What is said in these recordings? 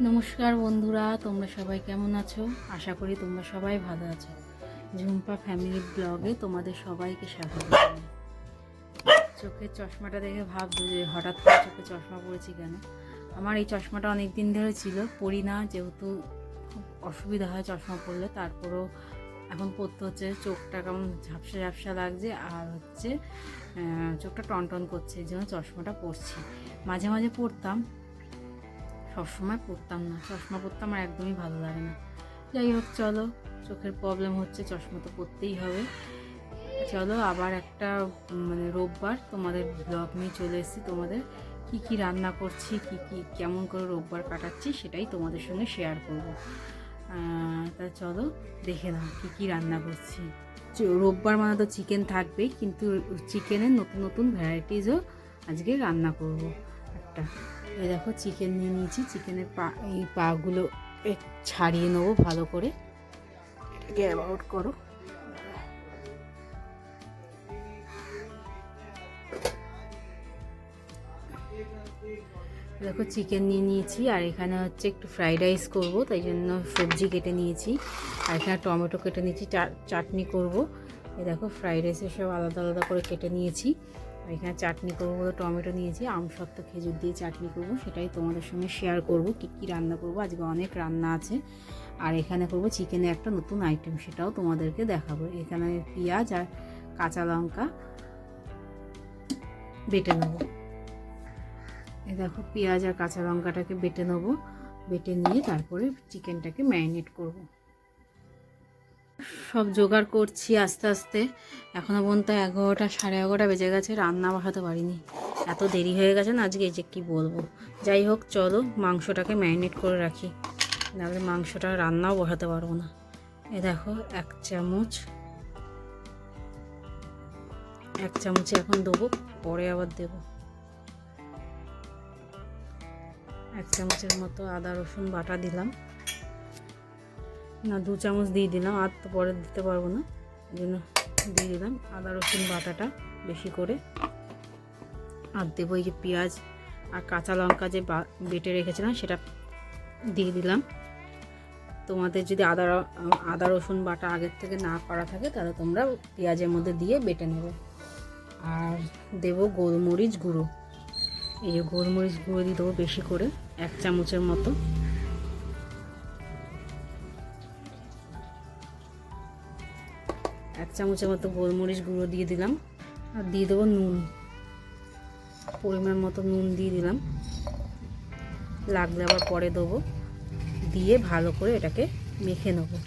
নমস্কার বন্ধুরা, তোমরা সবাই কেমন আছো? আশা করি তোমরা সবাই ভালো আছো। ঝুম্পা ফ্যামিলি ব্লগে তোমাদের সবাইকে স্বাগত জানাই। চোখের চশমাটা দেখে ভাবছো যে হঠাৎ করে চোখে চশমা পড়েছি কেন। আমার এই চশমাটা অনেক দিন ধরে ছিল, পরি না, যেহেতু খুব অসুবিধা হয় চশমা পরলে। তারপরেও এখন পরতে হচ্ছে। চোখটা কেমন ঝাপসা ঝাপসা লাগছে, আর হচ্ছে চোখটা টনটন করছে, এই জন্য চশমাটা পরছি। মাঝে মাঝে পরতাম, সবসময় পরতাম না। চশমা পরতে আমার একদমই ভালো লাগে না। যাই হোক, চলো, চোখের প্রবলেম হচ্ছে, চশমা তো পরতেই হবে। চলো, আবার একটা রোববার তোমাদের ব্লগ নিয়ে চলে এসেছি। তোমাদের কি কি রান্না করছি, কি কি কেমন করে রোববার কাটাচ্ছি, সেটাই তোমাদের সঙ্গে শেয়ার করব। তা চলো দেখে নাও কি কি রান্না করছি। রোববার মানে তো চিকেন থাকবেই, কিন্তু চিকেনের নতুন নতুন ভ্যারাইটিসও আজকে রান্না করব একটা। এই দেখো, চিকেন নিয়ে নিয়েছি। চিকেনের এই পাগুলো ছাড়িয়ে নেবো ভালো করে। এটাকে অ্যাবাউট করো। দেখো, চিকেন নিয়ে নিয়েছি, আর এখানে হচ্ছে একটু ফ্রাইড রাইস করবো, তাই জন্য সবজি কেটে নিয়েছি। আর এখানে টমেটো কেটে নিয়েছি, চাটনি করব। এই দেখো, ফ্রাইড রাইসের সব আলাদা আলাদা করে কেটে নিয়েছি। আর এখানে চাটনি করবো বলে টমেটো নিয়েছি, আমসত্ত্ব খেজুর দিয়ে চাটনি করব, সেটাই তোমাদের সঙ্গে শেয়ার করব। কী কী রান্না করব, আজকে অনেক রান্না আছে। আর এখানে করব চিকেনের একটা নতুন আইটেম, সেটাও তোমাদেরকে দেখাবো। এখানে পেঁয়াজ আর কাঁচা লঙ্কা বেটে নেবো। এই দেখো, পেঁয়াজ আর কাঁচা লঙ্কাটাকে বেটে নেবো। বেটে নিয়ে তারপরে চিকেনটাকে ম্যারিনেট করব। সব জোগাড় করছি আস্তে আস্তে। এখনও পর্যন্ত 11টা, সাড়ে 11টা বেজে গেছে, রান্না বসাতে পারিনি। এত দেরি হয়ে গেছে না আজকে, এই যে কী বলবো। যাই হোক, চলো মাংসটাকে ম্যারিনেট করে রাখি, নাহলে মাংসটা রান্নাও বসাতে পারবো না। এ দেখো, এক চামচ এখন দেবো, পরে আবার দেবো। 1 চামচের মতো আদা রসুন বাটা দিলাম, না 2 চামচ দিয়ে দিলাম, আর তো পরে দিতে পারবো না, এই জন্য দিয়ে দিলাম আদা রসুন বাটাটা বেশি করে। আর দেবো এই যে পেঁয়াজ আর কাঁচা লঙ্কা যে বেটে রেখেছিলাম, সেটা দিয়ে দিলাম। তোমাদের যদি আদা রসুন বাটা আগের থেকে না করা থাকে, তাহলে তোমরা পেঁয়াজের মধ্যে দিয়ে বেটে নেবে। আর দেবো গোলমরিচ গুঁড়ো। এই যে গোলমরিচ গুঁড়ো দিয়ে দেবো বেশি করে, 1 চামচের মতো। এক চামচের মতো গোলমরিচ গুঁড়ো দিয়ে দিলাম। আর দিয়ে দেবো নুন, পরিমাণ মতো নুন দিয়ে দিলাম, লাগলে আবার পরে দেবো। দিয়ে ভালো করে এটাকে মেখে নেবো।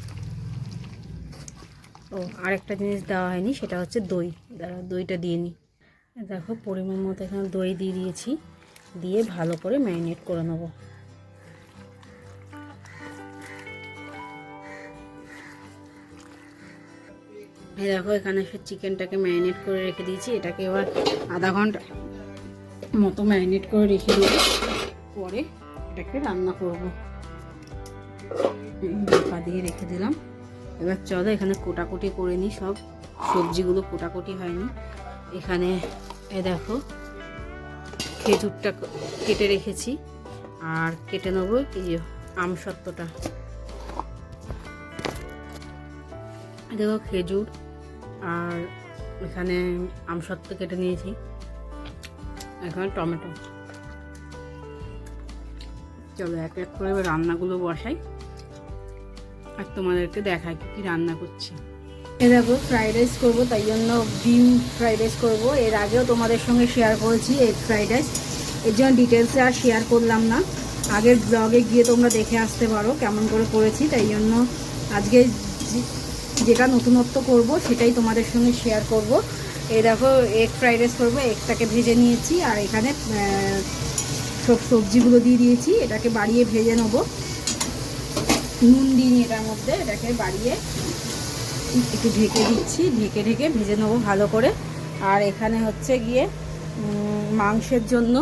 ও, আরেকটা জিনিস দেওয়া হয়নি, সেটা হচ্ছে দই। দইটা দিয়ে নিই। দেখো, পরিমাণ মতো এখানে দই দিয়ে দিয়েছি, দিয়ে ভালো করে ম্যারিনেট করে নেবো। এই দেখো, এখানে চিকেনটাকে ম্যারিনেট করে রেখে দিয়েছি। এটাকে এবার আধা ঘন্টা মতো ম্যারিনেট করে রেখে দেবো, পরে এটাকে রান্না করব। ঢাকা দিয়ে রেখে দিলাম। এবার চলো এখানে কোটাকুটি করে নিই। সব সবজিগুলো কোটাকুটি হয়নি। এখানে এ দেখো, খেজুরটা কেটে রেখেছি, আর কেটে নেবো এই যে আমসত্ত্বটা। দেখো, খেজুর আর এখানে আমসত্ত্ব কেটে নিয়েছি। এখানে টমেটো। চলো এক এক করে এবার রান্নাগুলো বসাই, আর তোমাদেরকে দেখাই কি রান্না করছি। এ দেখো, ফ্রাইড রাইস করবো, তাই জন্য ডিম ফ্রাইড রাইস করবো। এর আগেও তোমাদের সঙ্গে শেয়ার করেছি এগ ফ্রাইড রাইস, এর জন্য ডিটেলসে আর শেয়ার করলাম না। আগের ব্লগে গিয়ে তোমরা দেখে আসতে পারো কেমন করে করেছি। তাই জন্য আজকে যেটা নতুনত্ব করব সেটাই তোমাদের সঙ্গে শেয়ার করব। এই দেখো, এগ ফ্রাইড রাইস করবো। এগটাকে ভেজে নিয়েছি, আর এখানে সব সবজিগুলো দিয়ে দিয়েছি। এটাকে বাড়িয়ে ভেজে নেবো, নুন দিইনি এটার মধ্যে। এটাকে বাড়িয়ে একটু ঢেকে দিচ্ছি, ঢেকে ভেজে নেবো ভালো করে। আর এখানে হচ্ছে গিয়ে মাংসের জন্য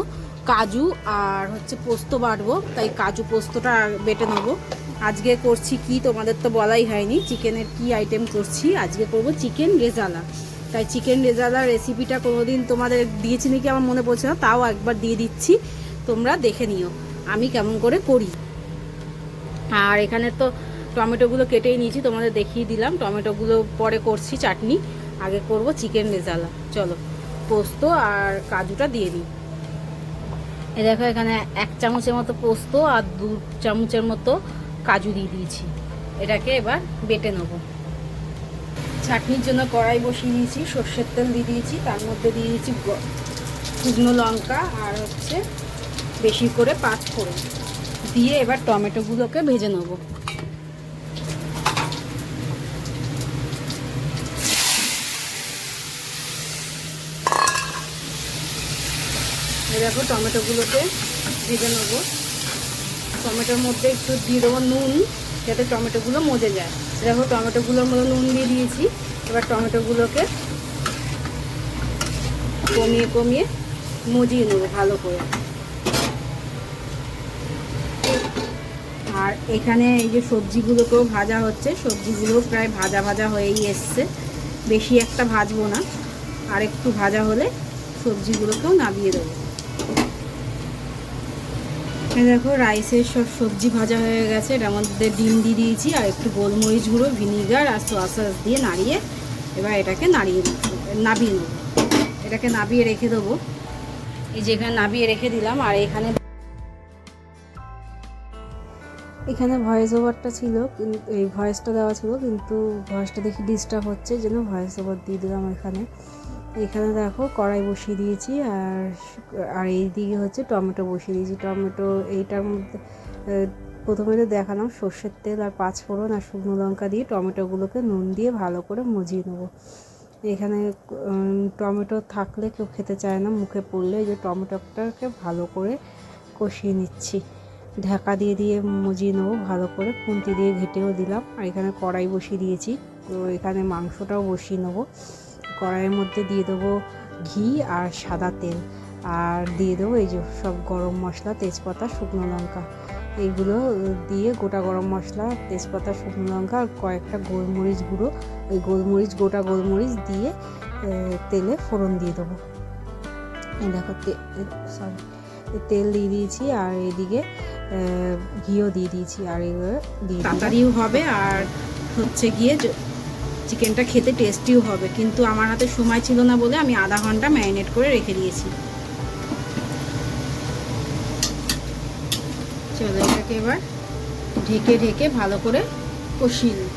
কাজু আর হচ্ছে পোস্ত বাটবো, তাই কাজু পোস্তটা বেটে নেবো। আজকে করছি কি তোমাদের তো বলাই হয়নি, চিকেনের কি আইটেম করছি। আজকে করব চিকেন রেজালা। তাই চিকেন রেজালার রেসিপিটা কোনোদিন তোমাদের দিয়েছি নাকি আমার মনে পড়ছে না, তাও একবার দিয়ে দিচ্ছি, তোমরা দেখে নিও আমি কেমন করে করি। আর এখানে তো টমেটোগুলো কেটেই নিয়েছি, তোমাদের দেখিয়ে দিলাম। টমেটোগুলো পরে করছি চাটনি, আগে করব চিকেন রেজালা। চলো পোস্ত আর কাজুটা দিয়ে দিই। এই দেখো এখানে 1 চামচের মতো পোস্ত আর 2 চামচের মতো কাজু দিয়ে দিয়েছি। এটাকে এবার বেটে নেব। চাটনির জন্য কড়াই বসিয়ে দিয়েছি, সর্ষের তেল দিয়ে দিয়েছি, তার মধ্যে দিয়ে দিয়েছি শুকনো লঙ্কা আর হচ্ছে বেশি করে 5 ফোড়ন দিয়ে এবার টমেটোগুলোকে ভেজে নেব। দেখো টমেটোগুলোকে ভেজে নেবো। টমেটোর মধ্যে একটু দিয়ে দেবো নুন, যাতে টমেটোগুলো মজে যায়। দেখো টমেটোগুলোর মধ্যে নুন দিয়ে দিয়েছি। এবার টমেটোগুলোকে কমিয়ে কমিয়ে মজিয়ে নেবো ভালো করে। আর এখানে এই যে সবজিগুলোকেও ভাজা হচ্ছে, সবজিগুলো প্রায় ভাজা ভাজা হয়েই এসছে, বেশি একটা ভাজবো না, আর একটু ভাজা হলে সবজিগুলোকেও নামিয়ে দেবো। দেখো রাইসের সব সবজি ভাজা হয়ে গেছে, এটার মধ্যে ডিম দিয়ে দিয়েছি আর একটু গোলমরিচ গুঁড়ো, ভিনিগার আর সোয়া সস দিয়ে নাড়িয়ে এবার এটাকে নাবিয়ে নেবো। এটাকে নাবিয়ে রেখে দেবো। এই যে এখানে নাবিয়ে রেখে দিলাম। আর এখানে ভয়েস ওভারটা ছিল, কিন্তু এই ভয়েসটা দেওয়া ছিল, কিন্তু ভয়েসটা দেখি ডিস্টার্ব হচ্ছে, যেন ভয়েস ওভার দিয়ে দিলাম। এখানে দেখো কড়াই বসিয়ে দিয়েছি আর এই দিকে হচ্ছে টমেটো বসিয়ে দিয়েছি। টমেটো এইটার মধ্যে প্রথমে তো দেখালাম সর্ষের তেল আর 5 ফোড়ন আর শুকনো লঙ্কা দিয়ে টমেটোগুলোকে নুন দিয়ে ভালো করে মজিয়ে নেবো। এখানে টমেটো থাকলে কেউ খেতে চায় না, মুখে পড়লে এই যে টমেটোটাকে ভালো করে কষিয়ে নিচ্ছি। ঢাকা দিয়ে দিয়ে মজিয়ে নেবো ভালো করে, খুন্তি দিয়ে ঘেটেও দিলাম। আর এখানে কড়াই বসিয়ে দিয়েছি, তো এখানে মাংসটাও বসিয়ে নেবো। কড়াইয়ের মধ্যে দিয়ে দেবো ঘি আর সাদা তেল, আর দিয়ে দেবো এই যে সব গরম মশলা, তেজপাতা, শুকনো লঙ্কা, এইগুলো দিয়ে গোটা গরম মশলা, তেজপাতা, শুকনো লঙ্কা আর কয়েকটা গোলমরিচ গুঁড়ো, ওই গোটা গোলমরিচ দিয়ে তেলে ফোড়ন দিয়ে দেবো। এই দেখো তেল দিয়ে দিয়েছি আর এদিকে ঘিও দিয়ে দিয়েছি। আর এগুলো দিয়ে তাড়াতাড়িও হবে আর হচ্ছে গিয়ে চিকেনটা খেতে টেস্টিও হবে, কিন্তু আমার হাতে সময় ছিল না বলে আমি আধা ঘন্টা ম্যারিনেট করে রেখে দিয়েছি। চলো এটাকে এবার ঢেকে ঢেকে ভালো করে কষিয়ে নিই।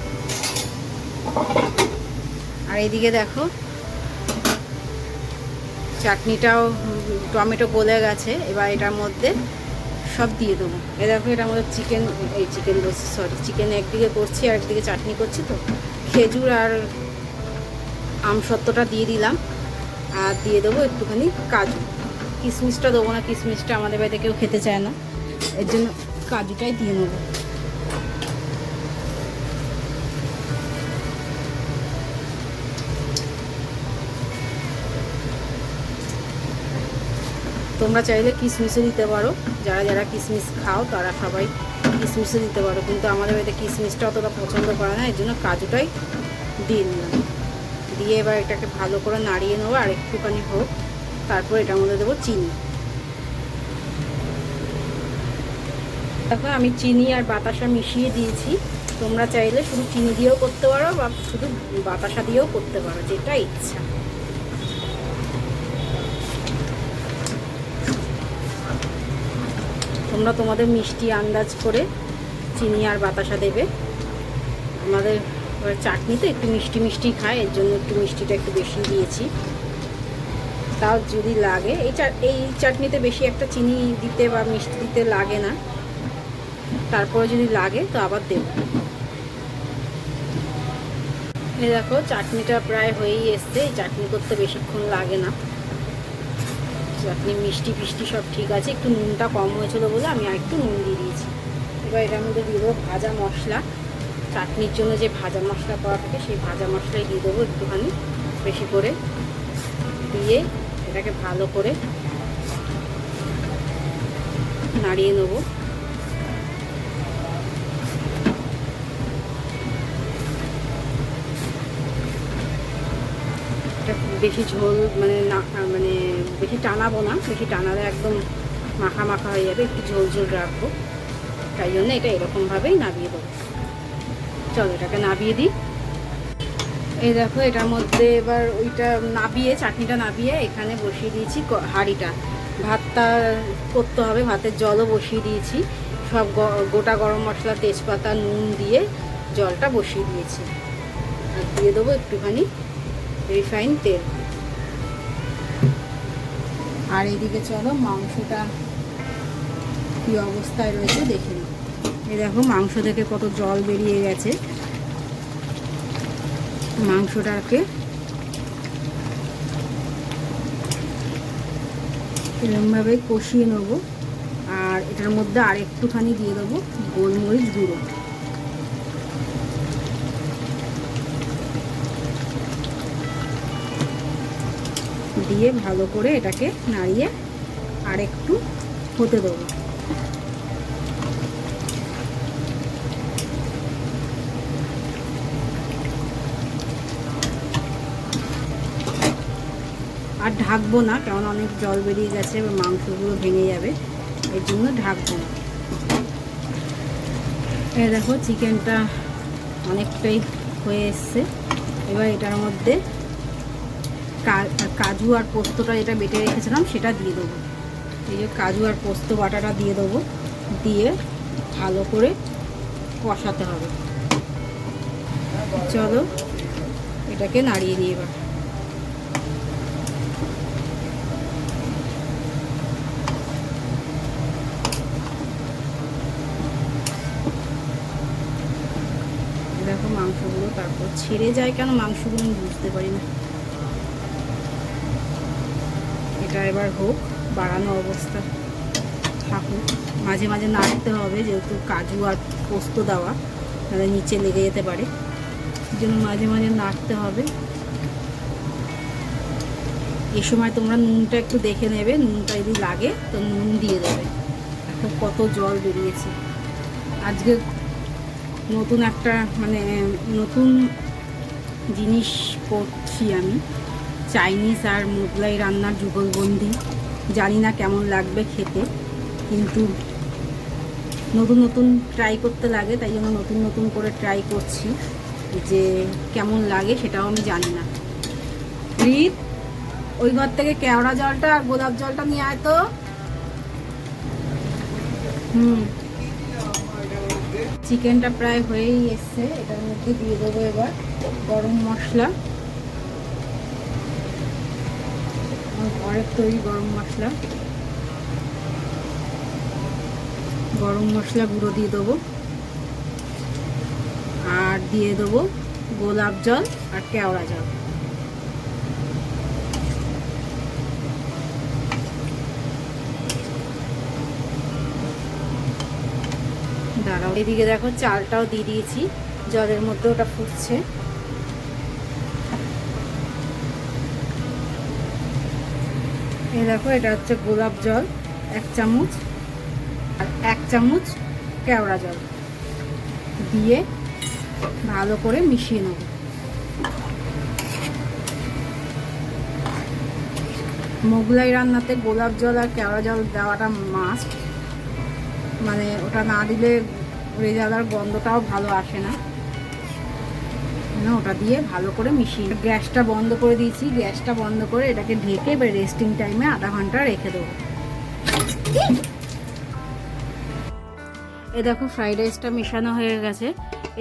আর এইদিকে দেখো চাটনিটাও টমেটো গলে গেছে, এবার এটার মধ্যে সব দিয়ে দেবো। দেখো এটার মধ্যে চিকেন একদিকে করছি আর একদিকে চাটনি করছি, তো খেজুর আর আমসত্ত্বটা দিয়ে দিলাম। আর দিয়ে দেবো একটুখানি কাজু, কিশমিশটা দেবো না, কিশমিশটা আমাদের বাড়িতে কেউ খেতে চায় না, এর জন্য কাজুটাই দিয়ে নেবো। তোমরা চাইলে কিশমিশও দিতে পারো, যারা যারা কিশমিশ খাও তারা সবাই কিশমিশও দিতে পারো, কিন্তু আমাদের বাড়িতে কিশমিশটা অতটা পছন্দ করে না, এর জন্য কাজুটাই দিয়ে নিলাম। দিয়ে এবার এটাকে ভালো করে নাড়িয়ে নেবো আর একটুখানি হোক, তারপর এটার মধ্যে দেবো চিনি। দেখো আমি চিনি আর বাতাসা মিশিয়ে দিয়েছি, তোমরা চাইলে শুধু চিনি দিয়েও করতে পারো বা শুধু বাতাসা দিয়েও করতে পারো, যেটা ইচ্ছা। তোমরা তোমাদের মিষ্টি আন্দাজ করে চিনি আর বাতাসা দেবে। আমাদের চাটনিতে একটু মিষ্টি মিষ্টি খায়, এর জন্য একটু মিষ্টিটা একটু বেশি দিয়েছি। তাও যদি লাগে এই চাটনিতে বেশি একটা চিনি দিতে বা মিষ্টি দিতে লাগে না, তারপরে যদি লাগে তো আবার দেব। এই দেখো চাটনিটা প্রায় হয়েই এসছে, এই চাটনি করতে বেশিক্ষণ লাগে না। চাটনি মিষ্টি ফিষ্টি সব ঠিক আছে, একটু নুনটা কম হয়েছিল বলে আমি আর একটু নুন দিয়ে দিয়েছি। এবার এটার মধ্যে দিয়ে দেবো ভাজা মশলা, চাটনির জন্য যে ভাজা মশলা করা থাকে সেই ভাজা মশলাই দিয়ে দেবো একটুখানি বেশি করে, দিয়ে এটাকে ভালো করে নাড়িয়ে নেবো। বেশি ঝোল মানে বেশি টানাবো না, বেশি টানালে একদম মাখা মাখা হয়ে যাবে, একটু ঝোল ঝোল রাখবো। তাই জন্য এটা এরকমভাবেই নাবিয়ে দেবো। চলো এটাকে নাবিয়ে দিই। এই দেখো এটার মধ্যে এবার ওইটা নাবিয়ে, চাটনিটা নাবিয়ে এখানে বসিয়ে দিয়েছি হাঁড়িটা। ভাতটা করতে হবে, ভাতের জলও বসিয়ে দিয়েছি। সব গোটা গরম মশলা, তেজপাতা, নুন দিয়ে জলটা বসিয়ে দিয়েছি। আর দিয়ে দেবো একটুখানি রিফাইন তেল। আর এইদিকে চলো মাংসটা কী অবস্থায় রয়েছে দেখে নিই। এই দেখো মাংস থেকে কত জল বেরিয়ে গেছে। মাংসটাকে এরকমভাবে কষিয়ে নেব। আর এটার মধ্যে আর একটুখানি দিয়ে দেবো গোলমরিচ গুঁড়ো। দিয়ে ভালো করে এটাকে নাড়িয়ে আর একটু হতে দেবো। আর ঢাকবো না, কারণ অনেক জল বেরিয়ে গেছে, এবার মাংসগুলো ভেঙে যাবে, এর জন্য ঢাকবো না। এই দেখো চিকেনটা অনেকটাই হয়ে এসছে। এবার এটার মধ্যে কাজু আর পোস্তটা যেটা বেটে রেখেছিলাম সেটা দিয়ে দেবো। এই যে কাজু আর পোস্ত বাটাটা দিয়ে দেবো, দিয়ে ভালো করে কষাতে হবে। চলো এটাকে নাড়িয়ে নিই এবার। দেখো মাংসগুলো তারপর ছেড়ে যায় কেন মাংসগুলো আমি বুঝতে পারি না। এটা এবার হোক, বাড়ানো অবস্থা থাকুক। মাঝে মাঝে নাড়তে হবে, যেহেতু কাজু আর পোস্ত দেওয়া, তাহলে নিচে লেগে যেতে পারে, এই জন্য মাঝে মাঝে নাড়তে হবে। এই সময় তোমরা নুনটা একটু দেখে নেবে, নুনটা যদি লাগে তো নুন দিয়ে দেবে। এখন কত জল বেরিয়েছে। আজকে নতুন একটা নতুন জিনিস করছি আমি, চাইনিজ আর মোগলাই রান্নার যুগলবন্দি। জানি না কেমন লাগবে খেতে, কিন্তু নতুন নতুন ট্রাই করতে লাগে, তাই জন্য নতুন নতুন করে ট্রাই করছি। যে কেমন লাগে সেটাও আমি জানি না। রিত, ওই ঘর থেকে কেওড়া জলটা আর গোলাপ জলটা নিয়ে আয় তো। চিকেনটা প্রায় হয়েই এসছে। এটার মধ্যে দিয়ে দেবো এবার গরম মশলা, ঘরের তৈরি গরম মশলা। গরম মশলা গুঁড়ো দিয়ে দেবো, আর দিয়ে দেবো গোলাপ জল আর কেওড়া জল। দাঁড়াও, এদিকে দেখো চালটাও দিয়ে দিয়েছি জলের মধ্যে, ওটা ফুটছে। এই দেখো এটা হচ্ছে গোলাপ জল 1 চামচ, আর 1 চামচ কেওড়া জল দিয়ে ভালো করে মিশিয়ে নেব। মোগলাই রান্নাতে গোলাপ জল আর কেওড়া জল দেওয়াটা মাস্ট, ওটা না দিলে রেজালার গন্ধটাও ভালো আসে না। ওটা দিয়ে ভালো করে মিশিয়ে গ্যাসটা বন্ধ করে দিয়েছি। গ্যাসটা বন্ধ করে এটাকে ঢেকে এবার রেস্টিং টাইমে আধা ঘন্টা রেখে দেবো। এ দেখো ফ্রাইড রাইসটা মেশানো হয়ে গেছে।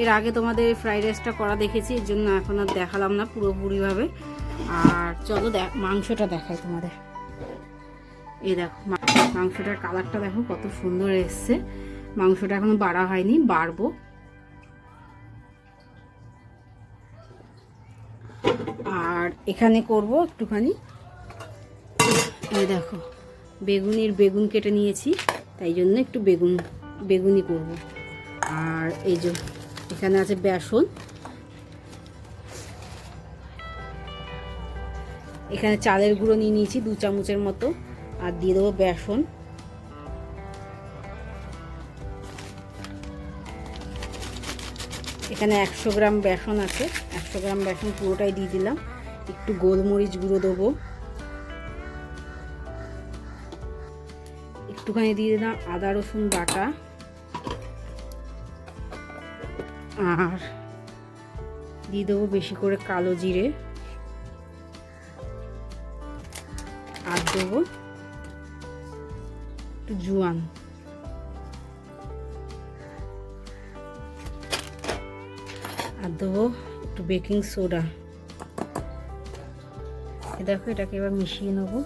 এর আগে তোমাদের ফ্রাইড রাইসটা করা দেখেছি, এর জন্য এখন আর দেখালাম না পুরোপুরিভাবে। আর চলো মাংসটা দেখাই তোমাদের। এই দেখো মাংসটার কালারটা দেখো কত সুন্দর এসছে। মাংসটা এখনো বাড়া হয়নি, বাড়বো। আর এখানে করব একটুখানি, এই দেখো বেগুন কেটে নিয়েছি, তাই জন্য একটু বেগুনি করব। আর এই যে এখানে আছে বেসন, এখানে চালের গুঁড়ো নিয়ে নিয়েছি 2 চামচের মতো, আর দিয়ে দেবো বেসন। এখানে 100 গ্রাম বেসন আছে, 100 গ্রাম বেসন পুরোটাই দিয়ে দিলাম। একটু গোলমরিচ গুঁড়ো দেবো, একটুখানি দিয়ে দিলাম আদা রসুন বাটা, আর দিয়ে দেবো বেশি করে কালো জিরে, আর দেবো একটু জোয়ান, আর দেবো একটু বেকিং সোডা। দেখো এটাকে এবার মিশিয়ে নেবো।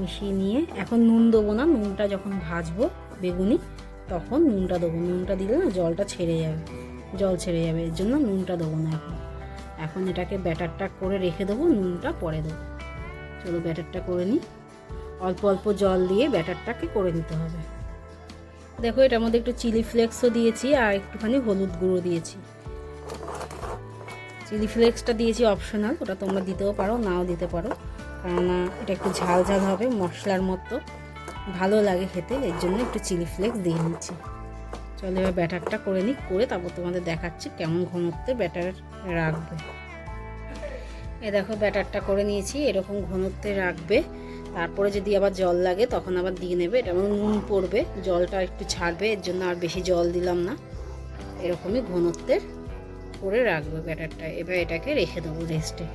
মিশিয়ে নিয়ে এখন নুন দেবো না, নুনটা যখন ভাজবো বেগুনি তখন নুনটা দেবো। নুনটা দিলে না জলটা ছেড়ে যাবে, জল ছেড়ে যাবে, এর জন্য নুনটা দেবো না এখন। এখন এটাকে ব্যাটারটা করে রেখে দেবো, নুনটা পরে দেবো। চলো ব্যাটারটা করে নিই। অল্প অল্প জল দিয়ে ব্যাটারটাকে করে নিতে হবে। দেখো এটার মধ্যে একটু চিলি ফ্লেক্সও দিয়েছি আর একটুখানি হলুদ গুঁড়ো দিয়েছি। চিলি ফ্লেক্সটা দিয়েছি অপশনাল, ওটা তোমরা দিতেও পারো নাও দিতে পারো, কেননা এটা একটু ঝাল ঝাল হবে, মশলার মতো ভালো লাগে খেতে, এর জন্য একটু চিলি ফ্লেক্স দিয়ে নিচ্ছি। চলো এবার ব্যাটারটা করে নিই, করে তারপর তোমাদের দেখাচ্ছি কেমন ঘনত্বে ব্যাটার রাখবে। এ দেখো ব্যাটারটা করে নিয়েছি, এরকম ঘনত্বে রাখবে। তারপরে যদি আবার জল লাগে তখন আবার দিয়ে নেবে। এটা মানে নুন পড়বে, জলটা একটু ছাড়বে, এর জন্য আর বেশি জল দিলাম না। এরকমই ঘনত্বের করে রাখবে ব্যাটারটা। এবার এটাকে রেখে দেবো রেস্টে।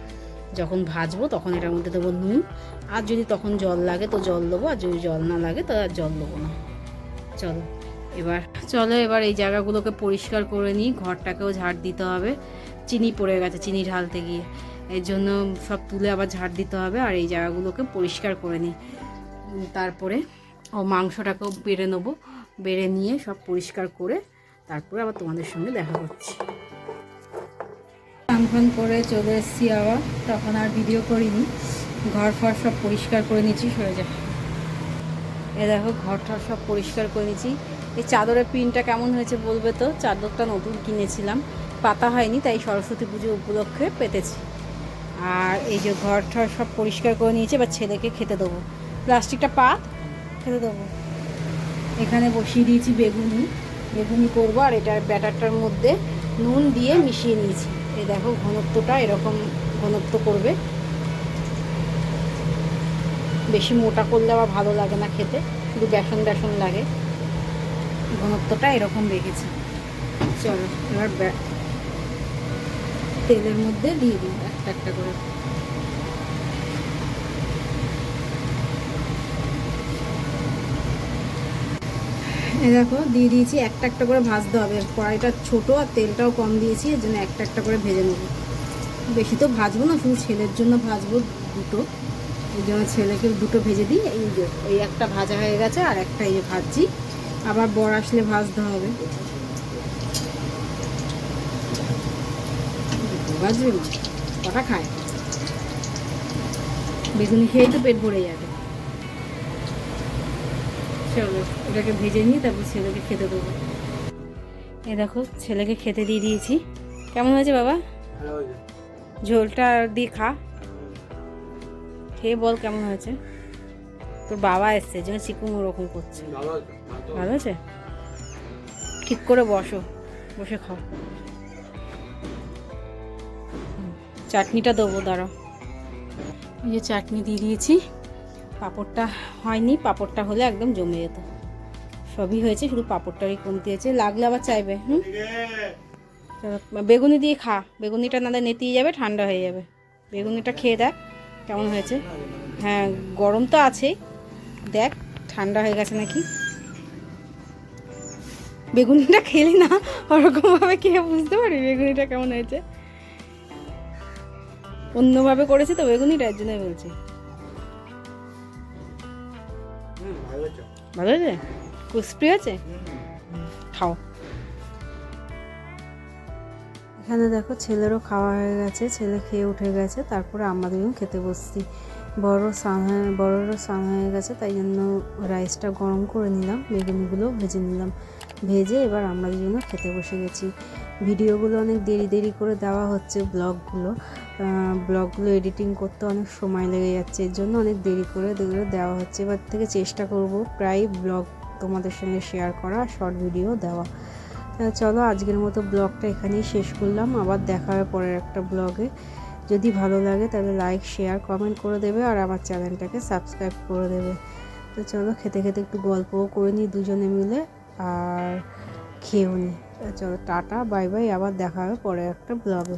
যখন ভাজবো তখন এটার মধ্যে দেবো নুন, আর যদি তখন জল লাগে তো জল দেবো, আর যদি জল না লাগে তো আর জল দেবো না। চলো এবার এই জায়গাগুলোকে পরিষ্কার করে নিই। ঘরটাকেও ঝাড় দিতে হবে, চিনি পড়ে গেছে চিনি ঢালতে গিয়ে, এর জন্য সব তুলে আবার ঝাড় দিতে হবে। আর এই জায়গাগুলোকে পরিষ্কার করে নিই। তারপরে মাংসটাকেও বেড়ে নেবো, বেড়ে নিয়ে সব পরিষ্কার করে তারপরে আবার তোমাদের সঙ্গে দেখা করছি। স্নান করে চলে এসেছি আবার, তখন আর ভিডিও করিনি। ঘর ফর সব পরিষ্কার করে নিচ্ছি, সরে যা। এ দেখো ঘর ঠর সব পরিষ্কার করে নিচ্ছি। এই চাদরের প্রিন্টটা কেমন হয়েছে বলবে তো। চাদরটা নতুন কিনেছিলাম, পাতা হয়নি, তাই সরস্বতী পুজো উপলক্ষে পেতেছি। আর এই যে ঘর ঠর সব পরিষ্কার করে নিয়েছি, এবার ছেলেকে খেতে দেবো। প্লাস্টিকটা পাত, খেতে দেবো। এখানে বসিয়ে দিয়েছি বেগুনি করবো। আর এটার ব্যাটারটার মধ্যে নুন দিয়ে মিশিয়ে নিয়েছি। এই দেখো ঘনত্বটা এরকম ঘনত্ব করবে, বেশি মোটা করলে আবার ভালো লাগে না খেতে, শুধু বেসন বেসন লাগে। ঘনত্বটা এরকম রেখেছি। চলো এবার তেলের মধ্যে দিয়ে দিই একটা একটা করে। এই দেখো দিয়ে দিয়েছি, একটা একটা করে ভাজতে হবে। কড়াইটা ছোটো আর তেলটাও কম দিয়েছি, এর জন্য একটা একটা করে ভেজে নেবো। বেশি তো ভাজবো না, শুধু ছেলের জন্য ভাজবো দুটো, এই জন্য ছেলেকে দুটো ভেজে দিই। এই একটা ভাজা হয়ে গেছে, আর একটা এই যে ভাজছি, আবার বর আসলে ভাজতে হবে। ভাজবে মা, কটা খায়? বেগুনি খেয়েই তো পেট ভরে যাবে। চলো এটাকে ভেজে নিই, তারপর ছেলেকে খেতে দেবো। এই দেখো ছেলেকে খেতে দিয়ে দিয়েছি। কেমন হয়েছে বাবা? ঝোলটা দিয়ে খা, খেয়ে বল কেমন হয়েছে। তোর বাবা এসছে যেন চিকুন ওরকম করছে। ভালো হয়েছে? ঠিক করে বসো, বসে খাও। চাটনিটা দেবো, দাঁড়াও। এই যে চাটনি দিয়ে দিয়েছি। পাঁপড়টা হয়নি, পাঁপড়টা হলে একদম জমে যেত। সবই হয়েছে, শুধু পাঁপড়টারই কমতি হয়েছে, লাগলে আবার চাইবে। বেগুনি দিয়ে খা, বেগুনিটা না নেতিয়ে যাবে, ঠান্ডা হয়ে যাবে। বেগুনিটা খেয়ে দেখ কেমন হয়েছে। হ্যাঁ গরম তো আছেই, দেখ ঠান্ডা হয়ে গেছে নাকি। বেগুনিটা খেলি না ওরকমভাবে খেয়ে বুঝতে পারি বেগুনিটা কেমন হয়েছে। অন্যভাবে করেছি তো বেগুনিটা, এর জন্যই বলছি। ভালো হয়েছে, ক্রিস্পি হয়েছে, খাও। এখানে দেখো ছেলেরও খাওয়া হয়ে গেছে, ছেলে খেয়ে উঠে গেছে, তারপরে আমাদেরও খেতে বসছি। বড়রও স্নান হয়ে গেছে, তাই জন্য রাইসটা গরম করে নিলাম, বেগুনিগুলো ভেজে নিলাম। ভেজে এবার আমরা দুজনে খেতে বসে গেছি। ভিডিওগুলো অনেক দেরি করে দেওয়া হচ্ছে, ব্লগগুলো এডিটিং করতে অনেক সময় লেগে যাচ্ছে, এর জন্য অনেক দেরি করে দেওয়া হচ্ছে। এবার থেকে চেষ্টা করব প্রায় ব্লগ তোমাদের সঙ্গে শেয়ার করা, শর্ট ভিডিও দেওয়া। চলো আজকের মতো ব্লগটা এখানেই শেষ করলাম, আবার দেখা হবে পরের একটা ব্লগে। যদি ভালো লাগে তাহলে লাইক শেয়ার কমেন্ট করে দেবে, আর আমার চ্যানেলটাকে সাবস্ক্রাইব করে দেবে। তো চলো খেতে খেতে একটু গল্পও করে নিই দুজনে মিলে। আর খেয়েও নি। চলো টাটা বাই বাই, আবার দেখা হবে পরে একটা ব্লগে।